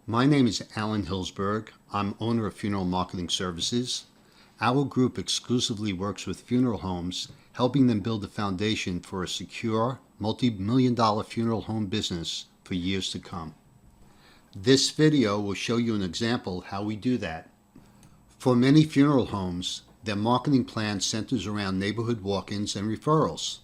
My name is Alan Hillsberg. I'm owner of Funeral Marketing Services. Our group exclusively works with funeral homes, helping them build a foundation for a secure, multi-million-dollar funeral home business for years to come. This video will show you an example how we do that. For many funeral homes, their marketing plan centers around neighborhood walk-ins and referrals.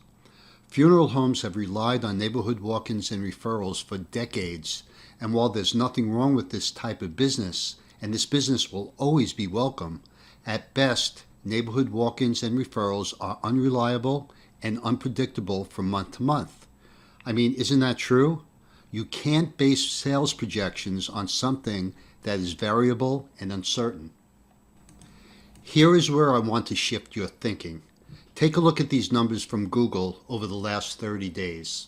Funeral homes have relied on neighborhood walk-ins and referrals for decades, and while there's nothing wrong with this type of business, and this business will always be welcome, at best, neighborhood walk-ins and referrals are unreliable and unpredictable from month to month. I mean, isn't that true? You can't base sales projections on something that is variable and uncertain. Here is where I want to shift your thinking. Take a look at these numbers from Google over the last 30 days.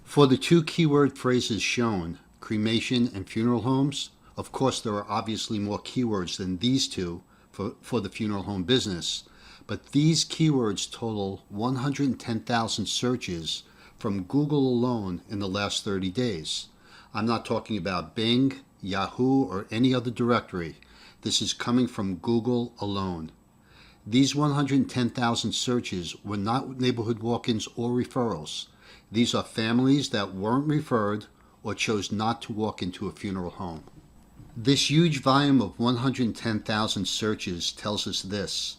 For the two keyword phrases shown, cremation and funeral homes, of course there are obviously more keywords than these two for the funeral home business, but these keywords total 110,000 searches from Google alone in the last 30 days. I'm not talking about Bing, Yahoo, or any other directory. This is coming from Google alone. These 110,000 searches were not neighborhood walk-ins or referrals. These are families that weren't referred or chose not to walk into a funeral home. This huge volume of 110,000 searches tells us this.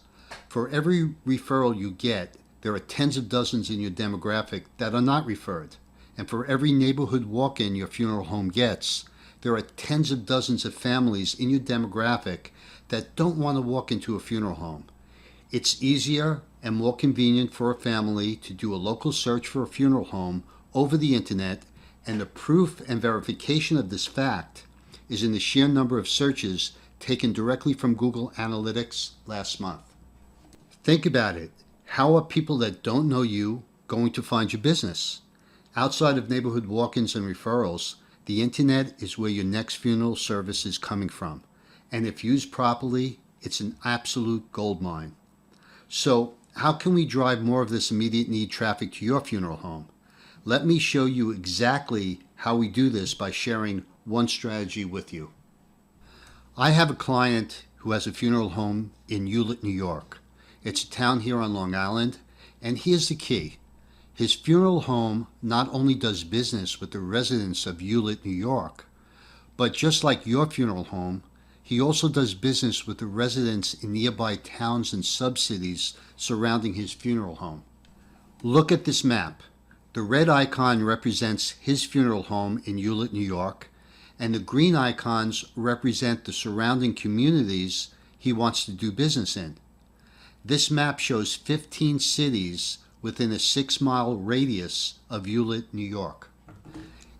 For every referral you get, there are tens of dozens in your demographic that are not referred. And for every neighborhood walk-in your funeral home gets, there are tens of dozens of families in your demographic that don't want to walk into a funeral home. It's easier and more convenient for a family to do a local search for a funeral home over the internet, and the proof and verification of this fact is in the sheer number of searches taken directly from Google Analytics last month. Think about it. How are people that don't know you going to find your business? Outside of neighborhood walk-ins and referrals, the internet is where your next funeral service is coming from. And if used properly, it's an absolute goldmine. So how can we drive more of this immediate need traffic to your funeral home? Let me show you exactly how we do this by sharing one strategy with you. I have a client who has a funeral home in Hewlett, New York. It's a town here on Long Island, and here's the key. His funeral home not only does business with the residents of Hewlett, New York, but just like your funeral home, he also does business with the residents in nearby towns and sub-cities surrounding his funeral home. Look at this map. The red icon represents his funeral home in Hewlett, New York, and the green icons represent the surrounding communities he wants to do business in. This map shows 15 cities within a 6-mile radius of Hewlett, New York.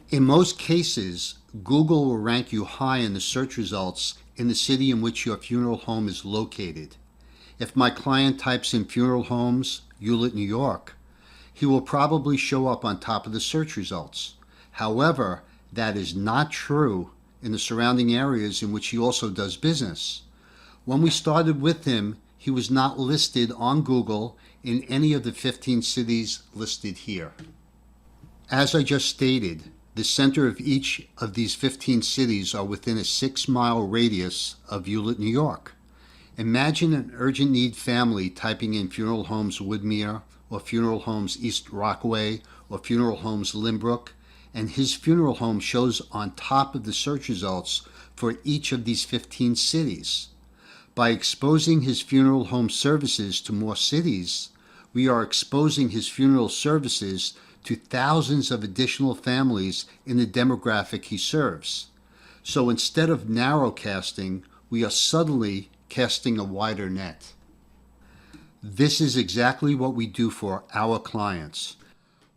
In most cases, Google will rank you high in the search results in the city in which your funeral home is located. If my client types in funeral homes, Hewlett, New York, he will probably show up on top of the search results. However, that is not true in the surrounding areas in which he also does business. When we started with him, he was not listed on Google in any of the 15 cities listed here. As I just stated, the center of each of these 15 cities are within a 6-mile radius of Hewlett, New York. Imagine an urgent need family typing in funeral homes Woodmere, or funeral homes East Rockaway, or funeral homes Lynbrook, and his funeral home shows on top of the search results for each of these 15 cities. By exposing his funeral home services to more cities, we are exposing his funeral services to thousands of additional families in the demographic he serves. So instead of narrow casting, we are subtly casting a wider net. This is exactly what we do for our clients.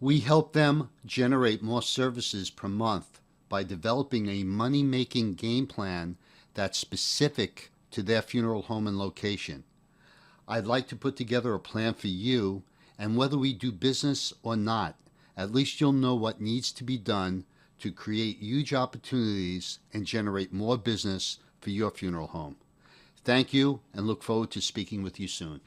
We help them generate more services per month by developing a money-making game plan that's specific to their funeral home and location. I'd like to put together a plan for you, and whether we do business or not, at least you'll know what needs to be done to create huge opportunities and generate more business for your funeral home. Thank you, and look forward to speaking with you soon.